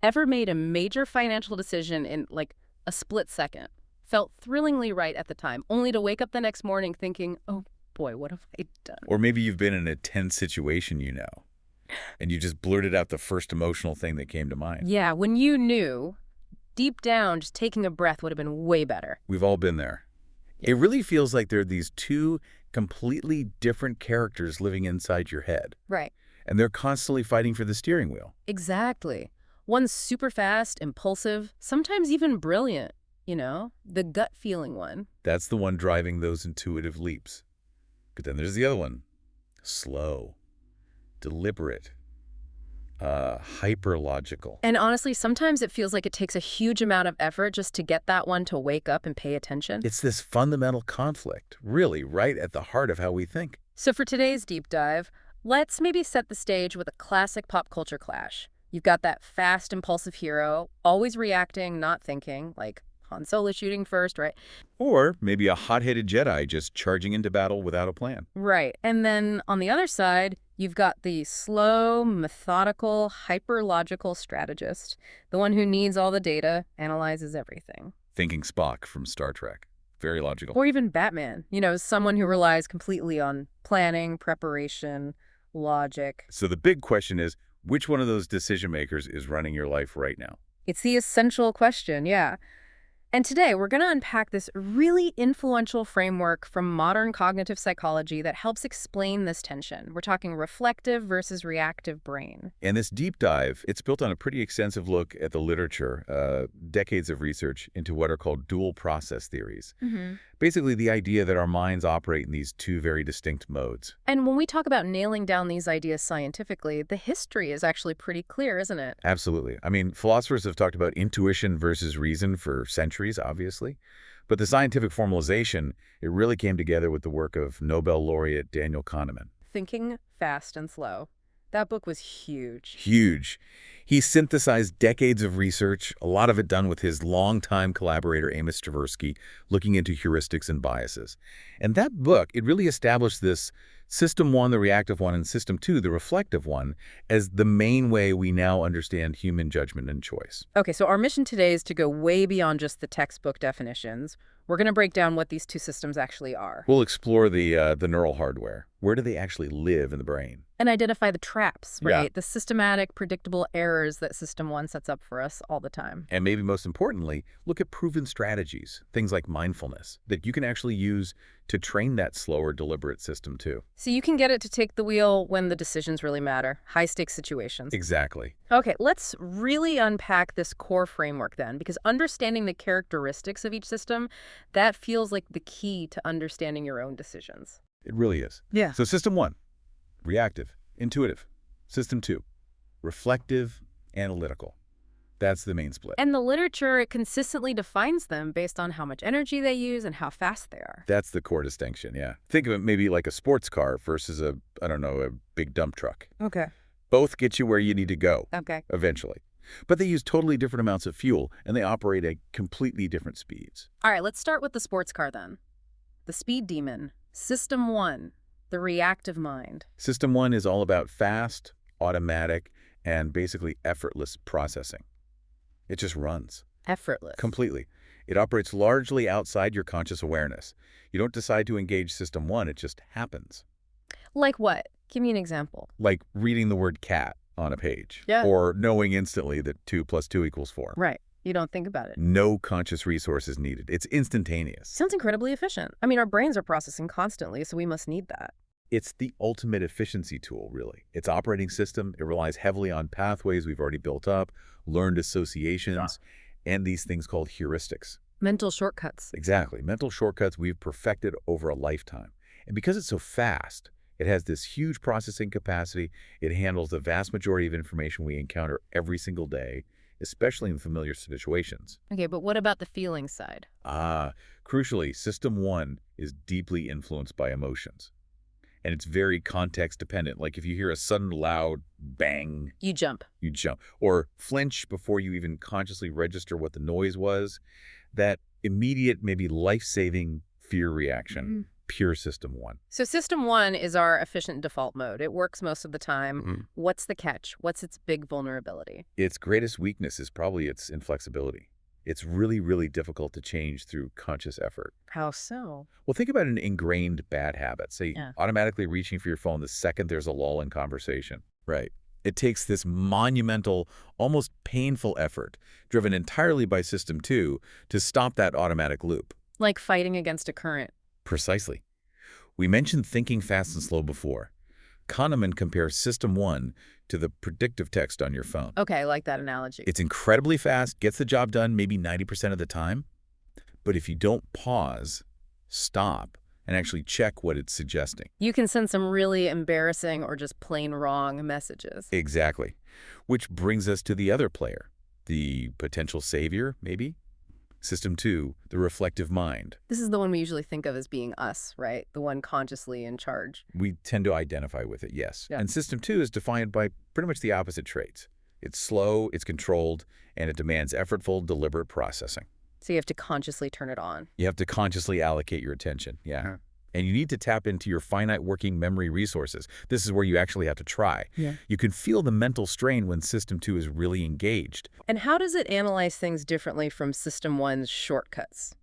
Ever made a major financial decision in, like, a split second? Felt thrillingly right at the time, only to wake up the next morning thinking, oh boy, what have I done? Or maybe you've been in a tense situation, and you just blurted out the first emotional thing that came to mind. Yeah, when you knew, deep down, just taking a breath would have been way better. We've all been there. Yeah. It really feels like there are these two completely different characters living inside your head, Right. and they're constantly fighting for the steering wheel. Exactly. One's super fast, impulsive, sometimes even brilliant, the gut feeling one. That's the one driving those intuitive leaps. But then there's the other one. Slow, deliberate, hyper-logical. And honestly, sometimes it feels like it takes a huge amount of effort just to get that one to wake up and pay attention. It's this fundamental conflict, really, right at the heart of how we think. So for today's deep dive, let's maybe set the stage with a classic pop culture clash. You've got that fast, impulsive hero, always reacting, not thinking, like Han Solo shooting first, right? Or maybe a hot-headed Jedi just charging into battle without a plan. Right. And then on the other side, you've got the slow, methodical, hyper-logical strategist, the one who needs all the data, analyzes everything. Thinking Spock from Star Trek. Very logical. Or even Batman, someone who relies completely on planning, preparation, logic. So the big question is, which one of those decision makers is running your life right now? It's the essential question, yeah. And today, we're going to unpack this really influential framework from modern cognitive psychology that helps explain this tension. We're talking reflective versus reactive brain. And this deep dive, it's built on a pretty extensive look at the literature, decades of research into what are called dual process theories. Basically, the idea that our minds operate in these two very distinct modes. And when we talk about nailing down these ideas scientifically, the history is actually pretty clear, isn't it? Absolutely. I mean, philosophers have talked about intuition versus reason for centuries, obviously. But the scientific formalization, it really came together with the work of Nobel laureate Daniel Kahneman. Thinking Fast and Slow. That book was huge. Huge. He synthesized decades of research, a lot of it done with his longtime collaborator Amos Tversky, looking into heuristics and biases. And that book, it really established this System 1, the reactive one, and System 2, the reflective one, as the main way we now understand human judgment and choice. Okay, so our mission today is to go way beyond just the textbook definitions. We're going to break down what these two systems actually are. We'll explore the neural hardware. Where do they actually live in the brain? And identify the traps, right? Yeah. The systematic, predictable errors that System 1 sets up for us all the time. And maybe most importantly, look at proven strategies, things like mindfulness, that you can actually use to train that slower, deliberate system too. So you can get it to take the wheel when the decisions really matter, high-stakes situations. Exactly. Okay, let's really unpack this core framework then, because understanding the characteristics of each system, that feels like the key to understanding your own decisions. It really is. Yeah. So System 1, reactive, intuitive. System 2, reflective, analytical. That's the main split. And the literature, it consistently defines them based on how much energy they use and how fast they are. That's the core distinction, yeah. Think of it maybe like a sports car versus a big dump truck. Okay. Both get you where you need to go, Okay. eventually. But they use totally different amounts of fuel, and they operate at completely different speeds. All right, let's start with the sports car then. The speed demon, System 1, the reactive mind. System 1 is all about fast, automatic, and basically effortless processing. It just runs. Effortless. Completely. It operates largely outside your conscious awareness. You don't decide to engage System 1, it just happens. Like what? Give me an example. Like reading the word cat on a page. Yeah. Or knowing instantly that 2 + 2 = 4. Right. You don't think about it. No conscious resources needed. It's instantaneous. Sounds incredibly efficient. I mean, our brains are processing constantly, so we must need that. It's the ultimate efficiency tool, really. Its operating system, it relies heavily on pathways we've already built up, learned associations, and these things called heuristics. Mental shortcuts. Exactly. Mental shortcuts we've perfected over a lifetime. And because it's so fast, it has this huge processing capacity. It handles the vast majority of information we encounter every single day, especially in familiar situations. Okay, but what about the feeling side? Crucially, System 1 is deeply influenced by emotions. And it's very context dependent. Like if you hear a sudden loud bang, You jump. you jump. Or flinch before you even consciously register what the noise was. That immediate, maybe life-saving fear reaction pure System 1. So System 1 is our efficient default mode. It works most of the time. Mhm. What's the catch? What's its big vulnerability? Its greatest weakness is probably its inflexibility. It's really, really difficult to change through conscious effort. How so? Well, think about an ingrained bad habit, say Yeah. automatically reaching for your phone the second there's a lull in conversation. Right. It takes this monumental, almost painful effort, driven entirely by System 2, to stop that automatic loop. Like fighting against a current. Precisely. We mentioned thinking fast and slow before. Kahneman compares System 1 to the predictive text on your phone. Okay, I like that analogy. It's incredibly fast, gets the job done maybe 90% of the time. But if you don't pause, stop, and actually check what it's suggesting. You can send some really embarrassing or just plain wrong messages. Exactly. Which brings us to the other player, the potential savior, maybe? System 2, the reflective mind. This is the one we usually think of as being us, right? The one consciously in charge. We tend to identify with it, yes. Yeah. And System 2 is defined by pretty much the opposite traits. It's slow, it's controlled, and it demands effortful, deliberate processing. So you have to consciously turn it on. You have to consciously allocate your attention, yeah. And you need to tap into your finite working memory resources. This is where you actually have to try. Yeah. You can feel the mental strain when System 2 is really engaged. And how does it analyze things differently from System 1's shortcuts?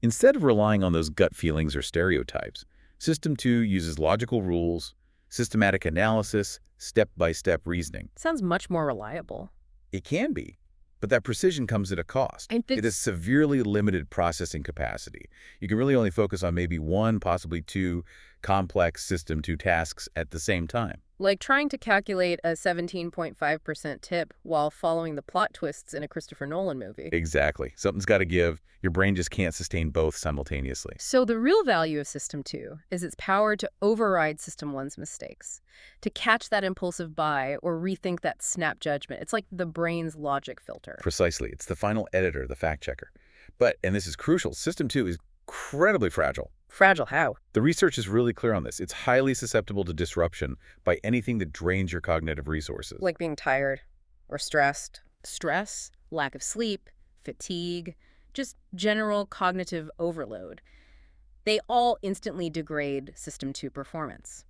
Instead of relying on those gut feelings or stereotypes, System 2 uses logical rules, systematic analysis, step-by-step reasoning. Sounds much more reliable. It can be, but that precision comes at a cost. And It has severely limited processing capacity. You can really only focus on maybe one, possibly two complex System 2 tasks at the same time. Like trying to calculate a 17.5% tip while following the plot twists in a Christopher Nolan movie. Exactly. Something's got to give. Your brain just can't sustain both simultaneously. So the real value of System 2 is its power to override System 1's mistakes, to catch that impulsive buy or rethink that snap judgment. It's like the brain's logic filter. Precisely. It's the final editor, the fact checker. But, and this is crucial, System 2 is incredibly fragile. Fragile how? The research is really clear on this. It's highly susceptible to disruption by anything that drains your cognitive resources. Like being tired or stressed. Stress, lack of sleep, fatigue, just general cognitive overload. They all instantly degrade System 2 performance.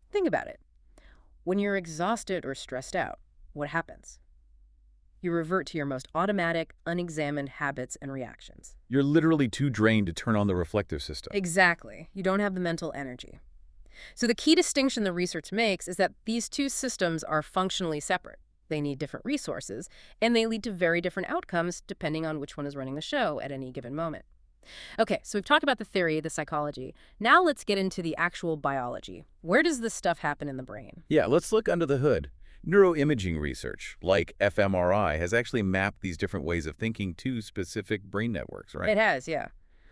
Think about it. When you're exhausted or stressed out, what happens? You revert to your most automatic, unexamined habits and reactions. You're literally too drained to turn on the reflective system. Exactly. You don't have the mental energy. So the key distinction the research makes is that these two systems are functionally separate. They need different resources, and they lead to very different outcomes depending on which one is running the show at any given moment. Okay, so we've talked about the theory, the psychology. Now let's get into the actual biology. Where does this stuff happen in the brain? Yeah, let's look under the hood. Neuroimaging research, like fMRI, has actually mapped these different ways of thinking to specific brain networks, right? It has, yeah.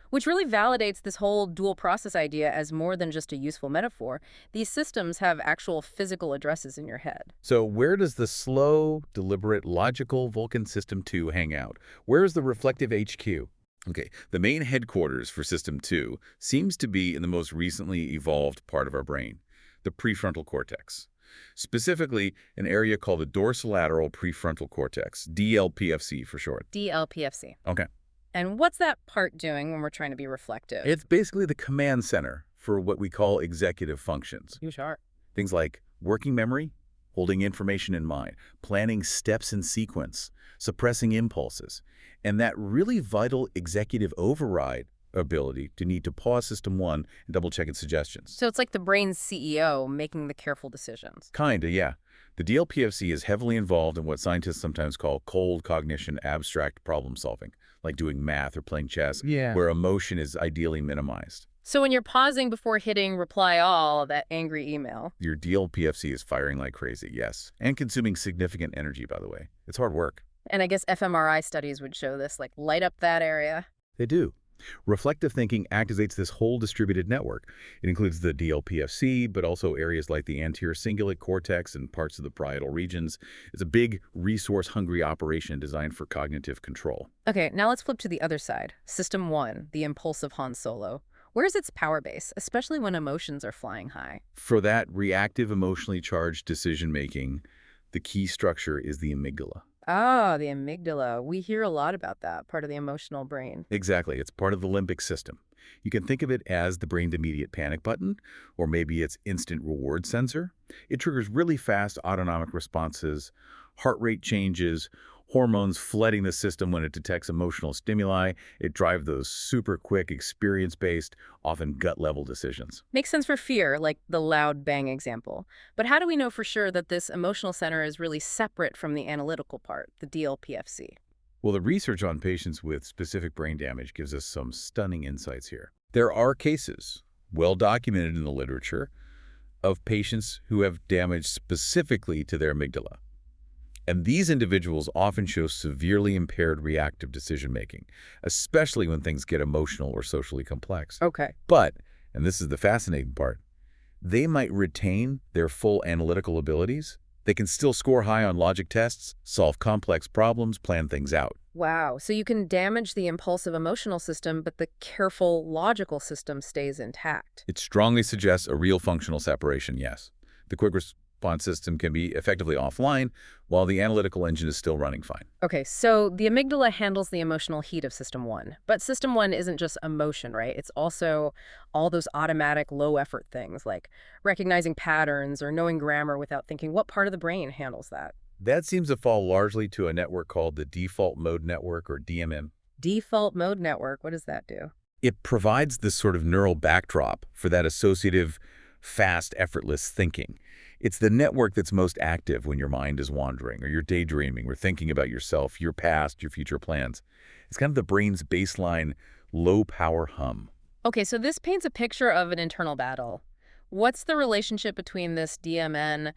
Which really validates this whole dual process idea as more than just a useful metaphor. These systems have actual physical addresses in your head. So where does the slow, deliberate, logical Vulcan System 2 hang out? Where is the reflective HQ? Okay, the main headquarters for System 2 seems to be in the most recently evolved part of our brain, the prefrontal cortex. Specifically, an area called the dorsolateral prefrontal cortex, DLPFC for short. DLPFC. Okay. And what's that part doing when we're trying to be reflective? It's basically the command center for what we call executive functions. You sure? Things like working memory, holding information in mind, planning steps in sequence, suppressing impulses, and that really vital executive override ability to need to pause System 1 and double-check its suggestions. So it's like the brain's CEO making the careful decisions. Kinda, yeah. The DLPFC is heavily involved in what scientists sometimes call cold cognition abstract problem solving, like doing math or playing chess, where emotion is ideally minimized. So when you're pausing before hitting reply all, that angry email. Your DLPFC is firing like crazy, yes, and consuming significant energy, by the way. It's hard work. And I guess fMRI studies would show this, like light up that area. They do. Reflective thinking activates this whole distributed network. It includes the DLPFC, but also areas like the anterior cingulate cortex and parts of the parietal regions. It's a big, resource-hungry operation designed for cognitive control. Okay, now let's flip to the other side. System 1, the impulsive Han Solo. Where's its power base, especially when emotions are flying high? For that reactive, emotionally charged decision-making, the key structure is the amygdala. Ah, the amygdala. We hear a lot about that, part of the emotional brain. Exactly. It's part of the limbic system. You can think of it as the brain's immediate panic button, or maybe its instant reward sensor. It triggers really fast autonomic responses, heart rate changes, hormones flooding the system when it detects emotional stimuli. It drives those super quick, experience-based, often gut-level decisions. Makes sense for fear, like the loud bang example. But how do we know for sure that this emotional center is really separate from the analytical part, the DLPFC? Well, the research on patients with specific brain damage gives us some stunning insights here. There are cases, well documented in the literature, of patients who have damage specifically to their amygdala. And these individuals often show severely impaired reactive decision-making, especially when things get emotional or socially complex. Okay. But, and this is the fascinating part, they might retain their full analytical abilities. They can still score high on logic tests, solve complex problems, plan things out. Wow. So you can damage the impulsive emotional system, but the careful logical system stays intact. It strongly suggests a real functional separation, yes. The quick response system can be effectively offline, while the analytical engine is still running fine. Okay, so the amygdala handles the emotional heat of System 1. But System 1 isn't just emotion, right? It's also all those automatic low-effort things like recognizing patterns or knowing grammar without thinking. What part of the brain handles that? That seems to fall largely to a network called the Default Mode Network, or DMN. Default mode network. What does that do? It provides this sort of neural backdrop for that associative, fast, effortless thinking. It's the network that's most active when your mind is wandering, or you're daydreaming, or thinking about yourself, your past, your future plans. It's kind of the brain's baseline, low-power hum. Okay, so this paints a picture of an internal battle. What's the relationship between this DMN,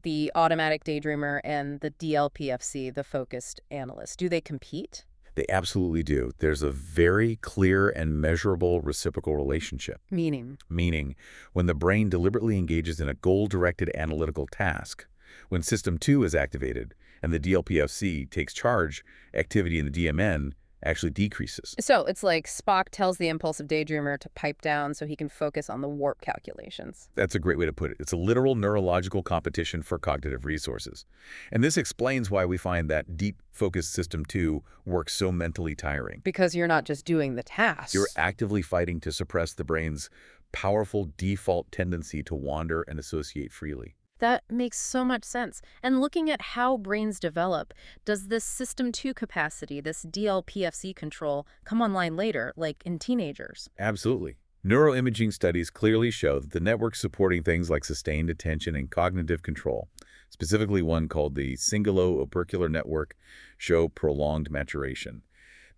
the automatic daydreamer, and the DLPFC, the focused analyst? Do they compete? They absolutely do. There's a very clear and measurable reciprocal relationship. Meaning? Meaning, when the brain deliberately engages in a goal-directed analytical task, when System 2 is activated and the DLPFC takes charge, activity in the DMN actually decreases. So it's like Spock tells the impulsive daydreamer to pipe down so he can focus on the warp calculations. That's a great way to put it. It's a literal neurological competition for cognitive resources. And this explains why we find that deep focused System 2 works so mentally tiring. Because you're not just doing the task. You're actively fighting to suppress the brain's powerful default tendency to wander and associate freely. That makes so much sense. And looking at how brains develop, does this System 2 capacity, this DLPFC control, come online later, like in teenagers? Absolutely. Neuroimaging studies clearly show that the networks supporting things like sustained attention and cognitive control, specifically one called the cingulate-opercular network, show prolonged maturation.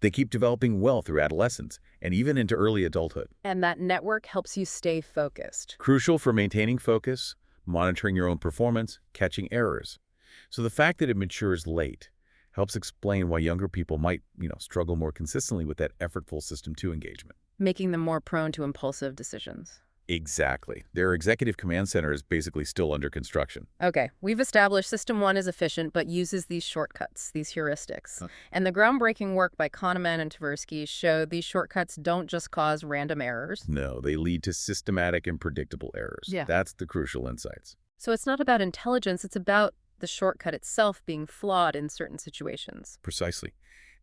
They keep developing well through adolescence and even into early adulthood. And that network helps you stay focused. Crucial for maintaining focus, monitoring your own performance, catching errors. So the fact that it matures late helps explain why younger people might, struggle more consistently with that effortful System 2 engagement. Making them more prone to impulsive decisions. Exactly. Their executive command center is basically still under construction. Okay, we've established System 1 is efficient but uses these shortcuts, these heuristics. And the groundbreaking work by Kahneman and Tversky showed these shortcuts don't just cause random errors. No, they lead to systematic and predictable errors. Yeah. That's the crucial insights. So it's not about intelligence, it's about the shortcut itself being flawed in certain situations. Precisely.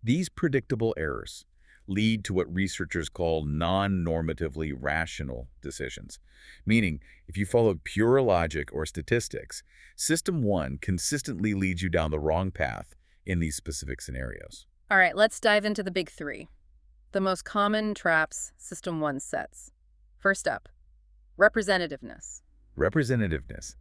These predictable errors lead to what researchers call non-normatively rational decisions. Meaning, if you follow pure logic or statistics, System 1 consistently leads you down the wrong path in these specific scenarios. All right, let's dive into the big three. The most common traps System 1 sets. First up, representativeness. Representativeness.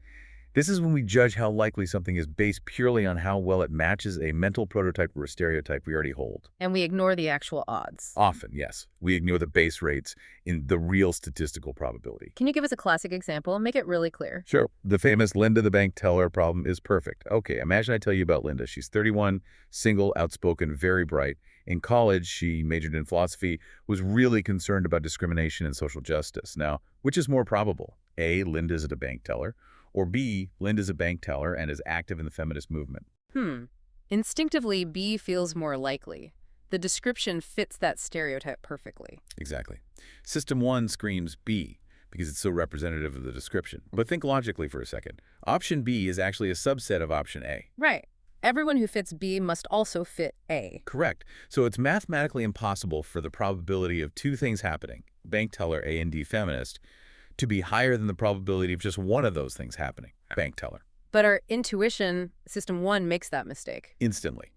This is when we judge how likely something is based purely on how well it matches a mental prototype or a stereotype we already hold. And we ignore the actual odds. Often, yes. We ignore the base rates in the real statistical probability. Can you give us a classic example and make it really clear? Sure. The famous Linda the bank teller problem is perfect. Okay, imagine I tell you about Linda. She's 31, single, outspoken, very bright. In college, she majored in philosophy, was really concerned about discrimination and social justice. Now, which is more probable? A, Linda's a bank teller, or B, Linda's a bank teller and is active in the feminist movement. Instinctively, B feels more likely. The description fits that stereotype perfectly. Exactly. System 1 screams B because it's so representative of the description. But think logically for a second. Option B is actually a subset of Option A. Right. everyone who fits B must also fit A. Correct. So it's mathematically impossible for the probability of two things happening, bank teller A and D feminist, to be higher than the probability of just one of those things happening, bank teller. But our intuition, system 1, makes that mistake. Instantly.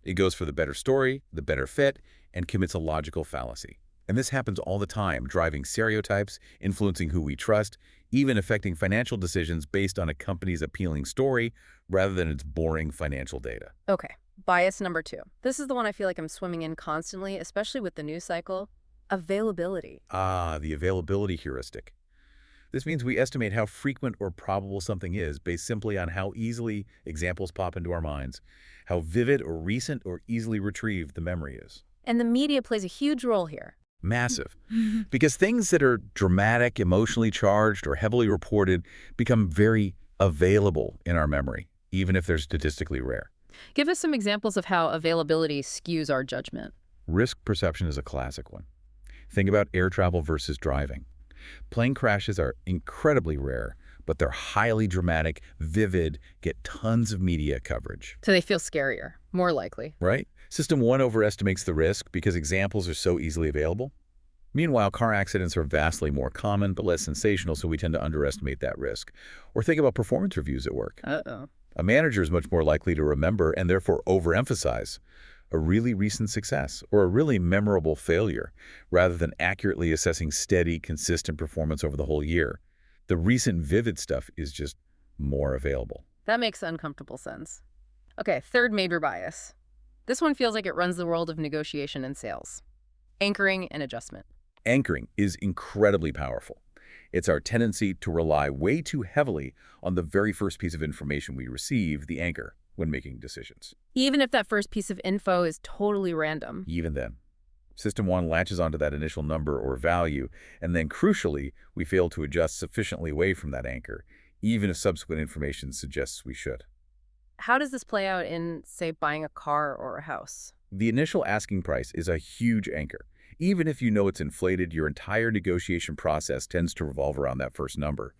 It goes for the better story, the better fit, and commits a logical fallacy. And this happens all the time, driving stereotypes, influencing who we trust, even affecting financial decisions based on a company's appealing story rather than its boring financial data. Okay, bias number 2. This is the one I feel like I'm swimming in constantly, especially with the news cycle. Availability. Ah, the availability heuristic. This means we estimate how frequent or probable something is based simply on how easily examples pop into our minds, how vivid or recent or easily retrieved the memory is. And the media plays a huge role here. Massive. Because things that are dramatic, emotionally charged, or heavily reported become very available in our memory, even if they're statistically rare. Give us some examples of how availability skews our judgment. Risk perception is a classic one. Think about air travel versus driving. Plane crashes are incredibly rare, but they're highly dramatic, vivid, get tons of media coverage. So they feel scarier, more likely. Right? System 1 overestimates the risk because examples are so easily available. Meanwhile, car accidents are vastly more common but less sensational, so we tend to underestimate that risk. Or think about performance reviews at work. Uh-oh. A manager is much more likely to remember and therefore overemphasize a really recent success or a really memorable failure rather than accurately assessing steady, consistent performance over the whole year. The recent vivid stuff is just more available. That makes uncomfortable sense. Okay, third major bias. This one feels like it runs the world of negotiation and sales. Anchoring and adjustment. Anchoring is incredibly powerful. It's our tendency to rely way too heavily on the very first piece of information we receive, the anchor, when making decisions. Even if that first piece of info is totally random. Even then. System 1 latches onto that initial number or value, and then crucially, we fail to adjust sufficiently away from that anchor, even if subsequent information suggests we should. How does this play out in, say, buying a car or a house? The initial asking price is a huge anchor. Even if you know it's inflated, your entire negotiation process tends to revolve around that first number.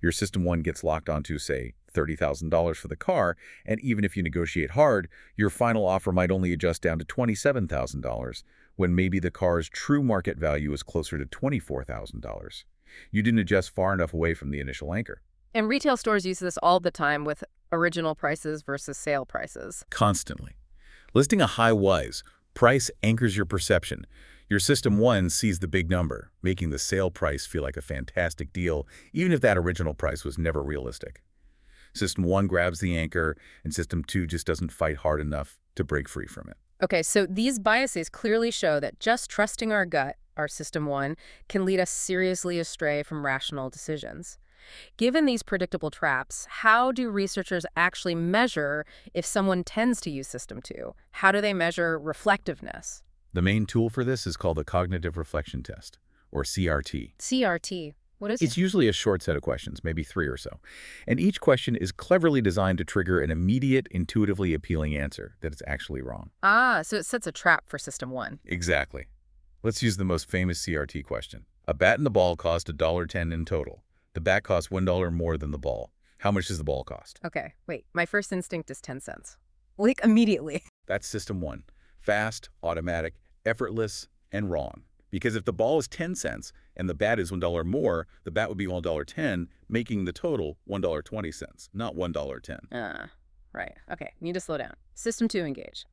Your System 1 gets locked onto, say, $30,000 for the car, and even if you negotiate hard, your final offer might only adjust down to $27,000, when maybe the car's true market value is closer to $24,000. You didn't adjust far enough away from the initial anchor. And retail stores use this all the time with original prices versus sale prices. Constantly. Listing a high-wise price anchors your perception. Your System 1 sees the big number, making the sale price feel like a fantastic deal, even if that original price was never realistic. System 1 grabs the anchor, and System 2 just doesn't fight hard enough to break free from it. Okay, so these biases clearly show that just trusting our gut, our System 1, can lead us seriously astray from rational decisions. Given these predictable traps, how do researchers actually measure if someone tends to use System 2? How do they measure reflectiveness? The main tool for this is called the Cognitive Reflection Test, or CRT. CRT. What is It's it? usually a short set of questions, maybe 3 or so. And each question is cleverly designed to trigger an immediate, intuitively appealing answer that it's actually wrong. Ah, so it sets a trap for System 1. Exactly. Let's use the most famous CRT question. A bat and the ball cost $1.10 in total. The bat costs $1 more than the ball. How much does the ball cost? Okay, wait. My first instinct is 10 cents. Like, immediately. That's System 1. Fast, automatic, effortless, and wrong. Because if the ball is 10 cents and the bat is $1 more, the bat would be $1.10, making the total $1.20, not $1.10. Right. Okay, need to slow down. System 2, engage.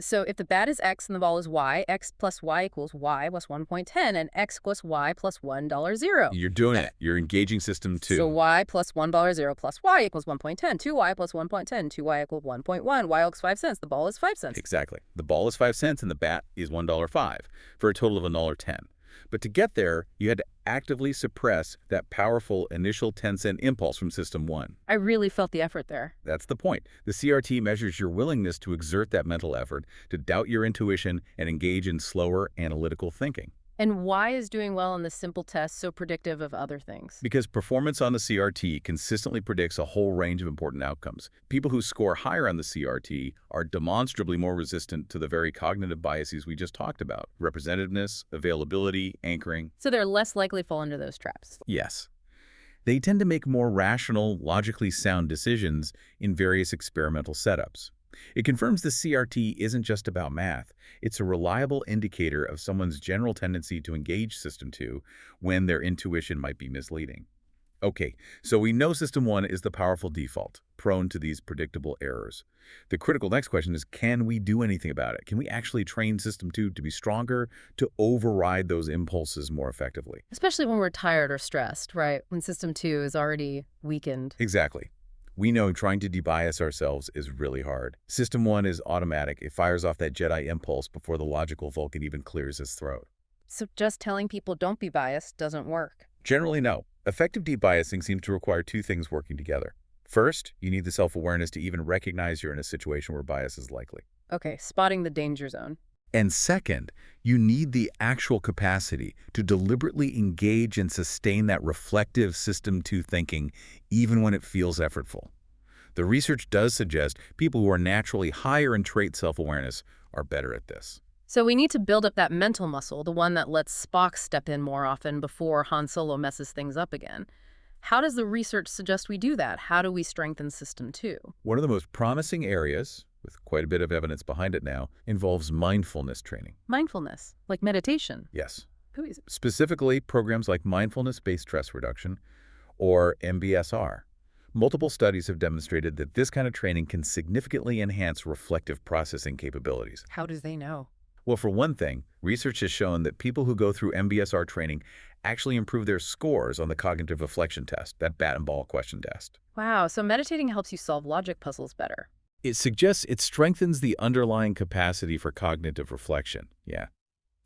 So if the bat is x and the ball is y, x plus y equals y plus 1.10, and x plus y plus $1.00. You're doing it. You're engaging System 2. So y plus $1.00 plus y equals 1.10. 2y plus 1.10. 2y equals 1.1. Y equals 5 cents. The ball is 5 cents. Exactly. The ball is 5 cents and the bat is $1.05 for a total of $1.10. But to get there, you had to actively suppress that powerful initial 10-cent impulse from System 1. I really felt the effort there. That's the point. The CRT measures your willingness to exert that mental effort, to doubt your intuition, and engage in slower, analytical thinking. And why is doing well on this simple test so predictive of other things? Because performance on the CRT consistently predicts a whole range of important outcomes. People who score higher on the CRT are demonstrably more resistant to the very cognitive biases we just talked about: representativeness, availability, anchoring. So they're less likely to fall into those traps. Yes. They tend to make more rational, logically sound decisions in various experimental setups. It confirms the CRT isn't just about math. It's a reliable indicator of someone's general tendency to engage System 2 when their intuition might be misleading. Okay, so we know System 1 is the powerful default, prone to these predictable errors. The critical next question is, can we do anything about it? Can we actually train System 2 to be stronger, to override those impulses more effectively? Especially when we're tired or stressed, right? When system 2 is already weakened. Exactly. We know trying to debias ourselves is really hard. System 1 is automatic. It fires off that Jedi impulse before the logical Vulcan even clears his throat. So just telling people don't be biased doesn't work. Generally, no. Effective debiasing seems to require two things working together. First, you need the self-awareness to even recognize you're in a situation where bias is likely. Okay, spotting the danger zone. And second, you need the actual capacity to deliberately engage and sustain that reflective System 2 thinking, even when it feels effortful. The research does suggest people who are naturally higher in trait self-awareness are better at this. So we need to build up that mental muscle, the one that lets Spock step in more often before Han Solo messes things up again. How does the research suggest we do that? How do we strengthen System 2? One of the most promising areas, with quite a bit of evidence behind it now, involves mindfulness training. Mindfulness, like meditation. Yes. Who is it? Specifically, programs like mindfulness-based stress reduction, or MBSR. Multiple studies have demonstrated that this kind of training can significantly enhance reflective processing capabilities. How do they know? Well, for one thing, research has shown that people who go through MBSR training actually improve their scores on the cognitive reflection test, that bat and ball question test. Wow, so meditating helps you solve logic puzzles better. It suggests it strengthens the underlying capacity for cognitive reflection. Yeah.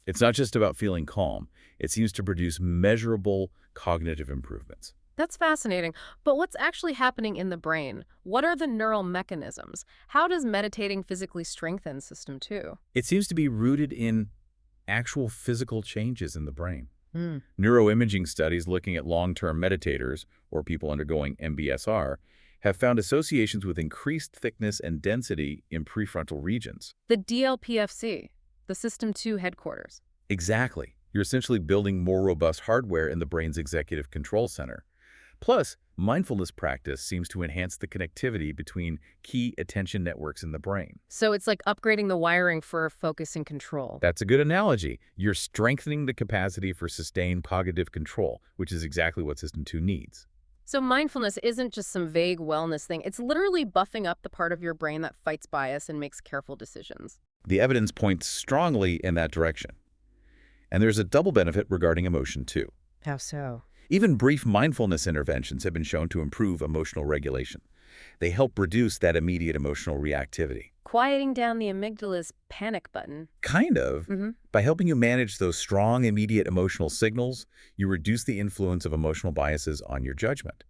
It's not just about feeling calm. It seems to produce measurable cognitive improvements. That's fascinating. But what's actually happening in the brain? What are the neural mechanisms? How does meditating physically strengthen System 2? It seems to be rooted in actual physical changes in the brain. Hmm. Neuroimaging studies looking at long-term meditators, or people undergoing MBSR, have found associations with increased thickness and density in prefrontal regions. The DLPFC, the System 2 headquarters. Exactly. You're essentially building more robust hardware in the brain's executive control center. Plus, mindfulness practice seems to enhance the connectivity between key attention networks in the brain. So it's like upgrading the wiring for focus and control. That's a good analogy. You're strengthening the capacity for sustained cognitive control, which is exactly what System 2 needs. So mindfulness isn't just some vague wellness thing. It's literally buffing up the part of your brain that fights bias and makes careful decisions. The evidence points strongly in that direction. And there's a double benefit regarding emotion, too. How so? Even brief mindfulness interventions have been shown to improve emotional regulation. They help reduce that immediate emotional reactivity. Quieting down the amygdala's panic button. Kind of. Mm-hmm. By helping you manage those strong, immediate emotional signals, you reduce the influence of emotional biases on your judgment.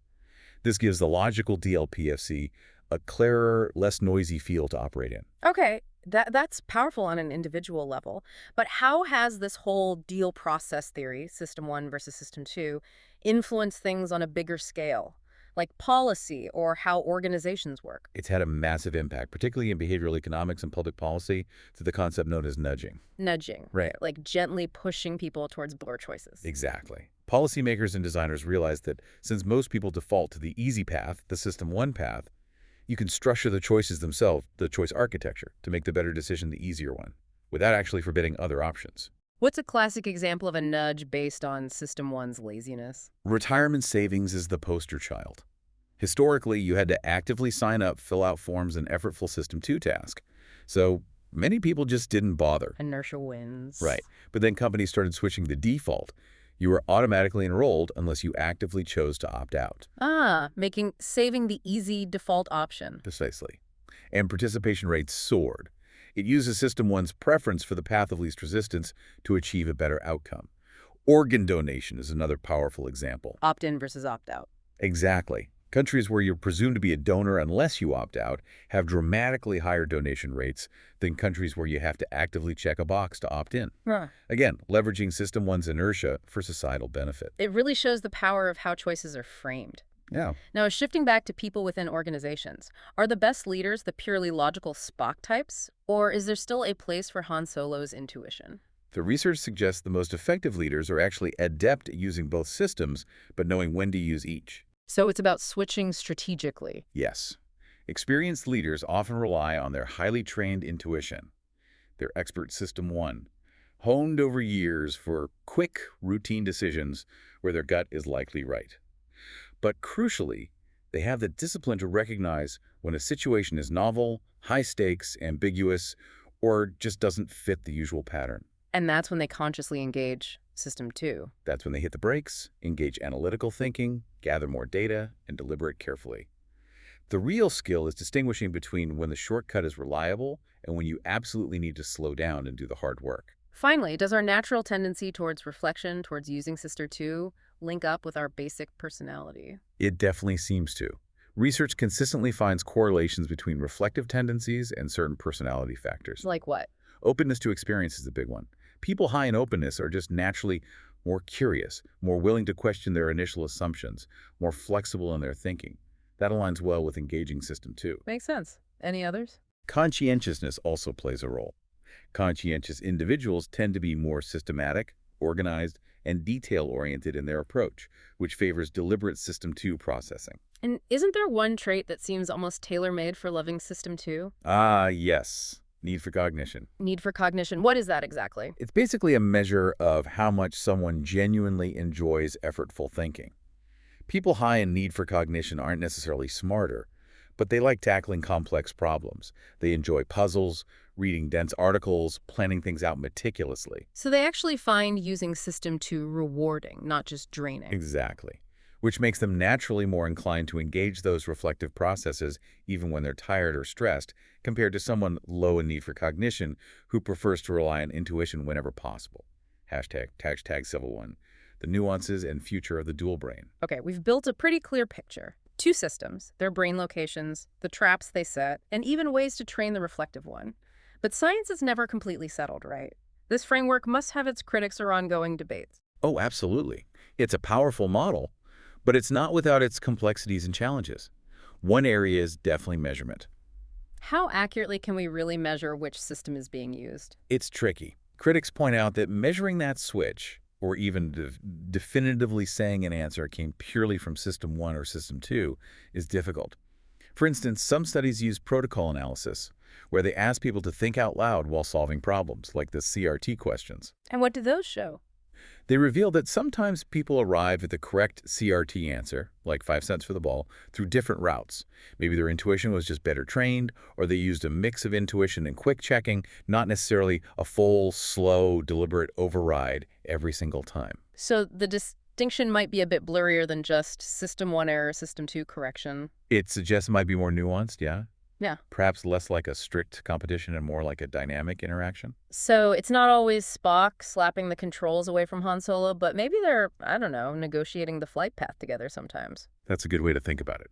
This gives the logical DLPFC a clearer, less noisy feel to operate in. Okay, that's powerful on an individual level. But how has this whole deal process theory, System 1 versus System 2, influenced things on a bigger scale, like policy or how organizations work? It's had a massive impact, particularly in behavioral economics and public policy, through the concept known as nudging. Nudging, Right. like gently pushing people towards poor choices. Exactly. Policymakers and designers realized that since most people default to the easy path, the System 1 path, you can structure the choices themselves, the choice architecture, to make the better decision the easier one, without actually forbidding other options. What's a classic example of a nudge based on System 1's laziness? Retirement savings is the poster child. Historically, you had to actively sign up, fill out forms, and effortful System 2 task. So many people just didn't bother. Inertia wins. Right. But then companies started switching the default. You were automatically enrolled unless you actively chose to opt out. Making saving the easy default option. Precisely. And participation rates soared. It uses System 1's preference for the path of least resistance to achieve a better outcome. Organ donation is another powerful example. Opt-in versus opt-out. Exactly. Countries where you're presumed to be a donor unless you opt out have dramatically higher donation rates than countries where you have to actively check a box to opt in. Huh. Again, leveraging System 1's inertia for societal benefit. It really shows the power of how choices are framed. Yeah. Now, shifting back to people within organizations, are the best leaders the purely logical Spock types, or is there still a place for Han Solo's intuition? The research suggests the most effective leaders are actually adept at using both systems, but knowing when to use each. So it's about switching strategically. Yes. Experienced leaders often rely on their highly trained intuition, their expert System 1, honed over years for quick, routine decisions where their gut is likely right. But crucially, they have the discipline to recognize when a situation is novel, high stakes, ambiguous, or just doesn't fit the usual pattern. And that's when they consciously engage System 2. That's when they hit the brakes, engage analytical thinking, gather more data, and deliberate carefully. The real skill is distinguishing between when the shortcut is reliable and when you absolutely need to slow down and do the hard work. Finally, does our natural tendency towards reflection, towards using Sister 2, link up with our basic personality? It definitely seems to. Research consistently finds correlations between reflective tendencies and certain personality factors. Like what? Openness to experience is the big one. People high in openness are just naturally more curious, more willing to question their initial assumptions, more flexible in their thinking. That aligns well with engaging System 2. Makes sense. Any others? Conscientiousness also plays a role. Conscientious individuals tend to be more systematic, organized, and detail-oriented in their approach, which favors deliberate System 2 processing. And isn't there one trait that seems almost tailor-made for loving System 2? Ah, yes. Need for cognition. Need for cognition. What is that exactly? It's basically a measure of how much someone genuinely enjoys effortful thinking. People high in need for cognition aren't necessarily smarter, but they like tackling complex problems. They enjoy puzzles, reading dense articles, planning things out meticulously. So they actually find using System 2 rewarding, not just draining. Exactly. Which makes them naturally more inclined to engage those reflective processes even when they're tired or stressed, compared to someone low in need for cognition who prefers to rely on intuition whenever possible. Hashtag Civil One. The nuances and future of the dual brain. Okay, we've built a pretty clear picture. Two systems, their brain locations, the traps they set, and even ways to train the reflective one. But science is never completely settled, right? This framework must have its critics or ongoing debates. Oh, absolutely. It's a powerful model, but it's not without its complexities and challenges. One area is definitely measurement. How accurately can we really measure which system is being used? It's tricky. Critics point out that measuring that switch, or even definitively saying an answer came purely from System 1 or System 2, is difficult. For instance, some studies use protocol analysis, where they ask people to think out loud while solving problems, like the CRT questions. And what do those show? They reveal that sometimes people arrive at the correct CRT answer, like 5 cents for the ball, through different routes. Maybe their intuition was just better trained, or they used a mix of intuition and quick checking, not necessarily a full, slow, deliberate override every single time. So the distinction might be a bit blurrier than just System 1 error, System 2 correction. It suggests it might be more nuanced, yeah? Yeah. Perhaps less like a strict competition and more like a dynamic interaction? So it's not always Spock slapping the controls away from Han Solo, but maybe they're, I don't know, negotiating the flight path together sometimes. That's a good way to think about it.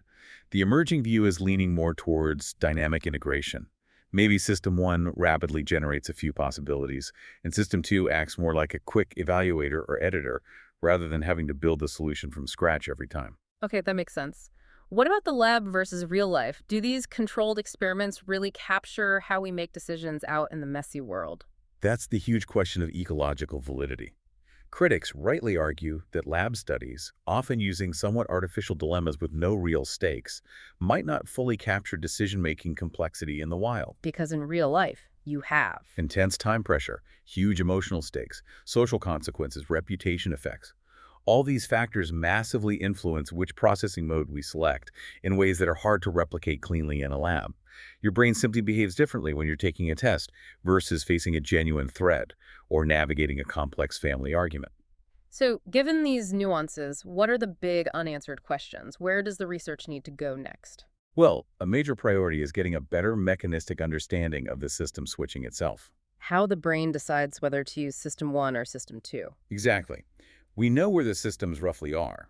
The emerging view is leaning more towards dynamic integration. Maybe System 1 rapidly generates a few possibilities, and System 2 acts more like a quick evaluator or editor, rather than having to build the solution from scratch every time. Okay, that makes sense. What about the lab versus real life? Do these controlled experiments really capture how we make decisions out in the messy world? That's the huge question of ecological validity. Critics rightly argue that lab studies, often using somewhat artificial dilemmas with no real stakes, might not fully capture decision-making complexity in the wild. Because in real life, you have. Intense time pressure, huge emotional stakes, social consequences, reputation effects. All these factors massively influence which processing mode we select in ways that are hard to replicate cleanly in a lab. Your brain simply behaves differently when you're taking a test versus facing a genuine threat or navigating a complex family argument. So, given these nuances, what are the big unanswered questions? Where does the research need to go next? Well, a major priority is getting a better mechanistic understanding of the system switching itself. How the brain decides whether to use System 1 or System 2. Exactly. We know where the systems roughly are,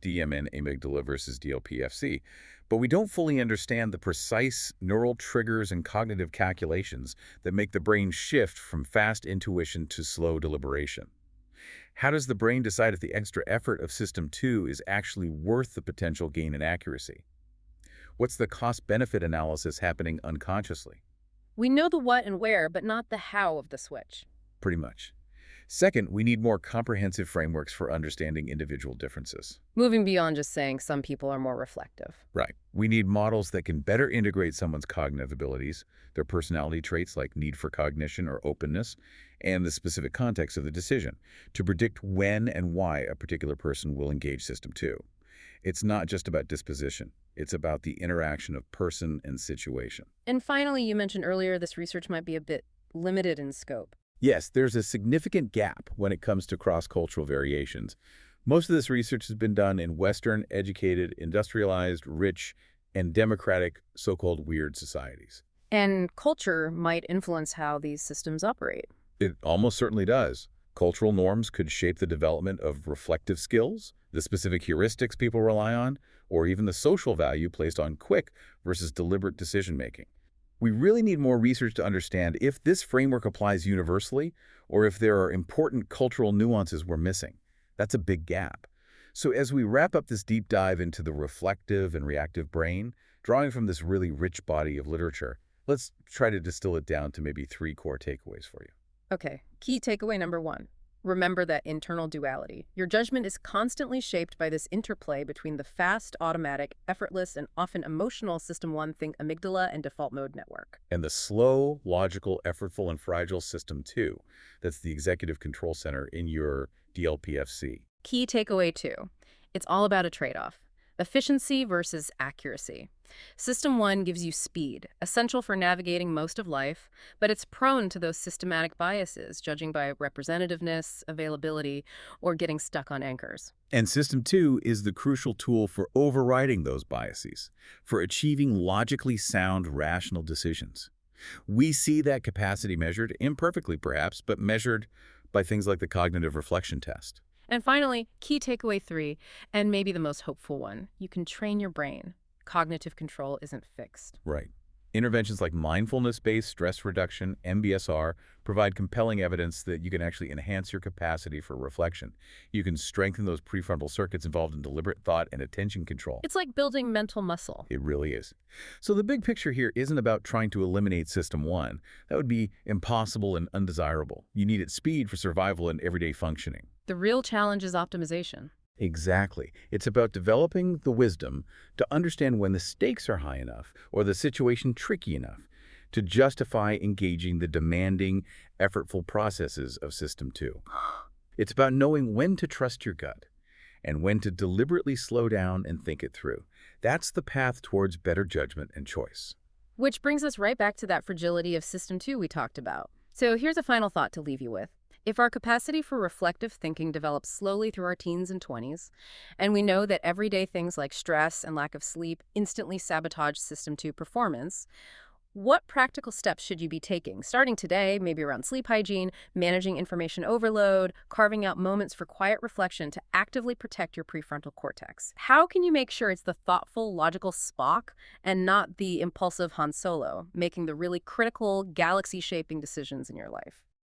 DMN amygdala versus DLPFC, but we don't fully understand the precise neural triggers and cognitive calculations that make the brain shift from fast intuition to slow deliberation. How does the brain decide if the extra effort of System 2 is actually worth the potential gain in accuracy? What's the cost-benefit analysis happening unconsciously? We know the what and where, but not the how of the switch. Pretty much. Second, we need more comprehensive frameworks for understanding individual differences. Moving beyond just saying some people are more reflective. Right. We need models that can better integrate someone's cognitive abilities, their personality traits like need for cognition or openness, and the specific context of the decision to predict when and why a particular person will engage System 2. It's not just about disposition. It's about the interaction of person and situation. And finally, you mentioned earlier this research might be a bit limited in scope. Yes, there's a significant gap when it comes to cross-cultural variations. Most of this research has been done in Western, educated, industrialized, rich, and democratic so-called weird societies. And culture might influence how these systems operate. It almost certainly does. Cultural norms could shape the development of reflective skills, the specific heuristics people rely on, or even the social value placed on quick versus deliberate decision-making. We really need more research to understand if this framework applies universally or if there are important cultural nuances we're missing. That's a big gap. So as we wrap up this deep dive into the reflective and reactive brain, drawing from this really rich body of literature, let's try to distill it down to maybe 3 core takeaways for you. Okay, key takeaway number 1. Remember that internal duality. Your judgment is constantly shaped by this interplay between the fast, automatic, effortless, and often emotional System 1 think amygdala and default mode network. And the slow, logical, effortful, and fragile System 2, that's the executive control center in your DLPFC. Key takeaway 2. It's all about a trade-off. Efficiency versus accuracy. System 1 gives you speed, essential for navigating most of life, but it's prone to those systematic biases, judging by representativeness, availability, or getting stuck on anchors. And System 2 is the crucial tool for overriding those biases, for achieving logically sound, rational decisions. We see that capacity measured, imperfectly perhaps, but measured by things like the cognitive reflection test. And finally, key takeaway 3, and maybe the most hopeful one, you can train your brain. Cognitive control isn't fixed. Right. Interventions like mindfulness-based stress reduction, MBSR, provide compelling evidence that you can actually enhance your capacity for reflection. You can strengthen those prefrontal circuits involved in deliberate thought and attention control. It's like building mental muscle. It really is. So the big picture here isn't about trying to eliminate System 1. That would be impossible and undesirable. You need its speed for survival and everyday functioning. The real challenge is optimization. Exactly. It's about developing the wisdom to understand when the stakes are high enough or the situation tricky enough to justify engaging the demanding, effortful processes of System 2. It's about knowing when to trust your gut and when to deliberately slow down and think it through. That's the path towards better judgment and choice. Which brings us right back to that fragility of System 2 we talked about. So here's a final thought to leave you with. If our capacity for reflective thinking develops slowly through our teens and 20s, and we know that everyday things like stress and lack of sleep instantly sabotage System 2 performance, what practical steps should you be taking? Starting today, maybe around sleep hygiene, managing information overload, carving out moments for quiet reflection to actively protect your prefrontal cortex. How can you make sure it's the thoughtful, logical Spock and not the impulsive Han Solo, making the really critical, galaxy-shaping decisions in your life?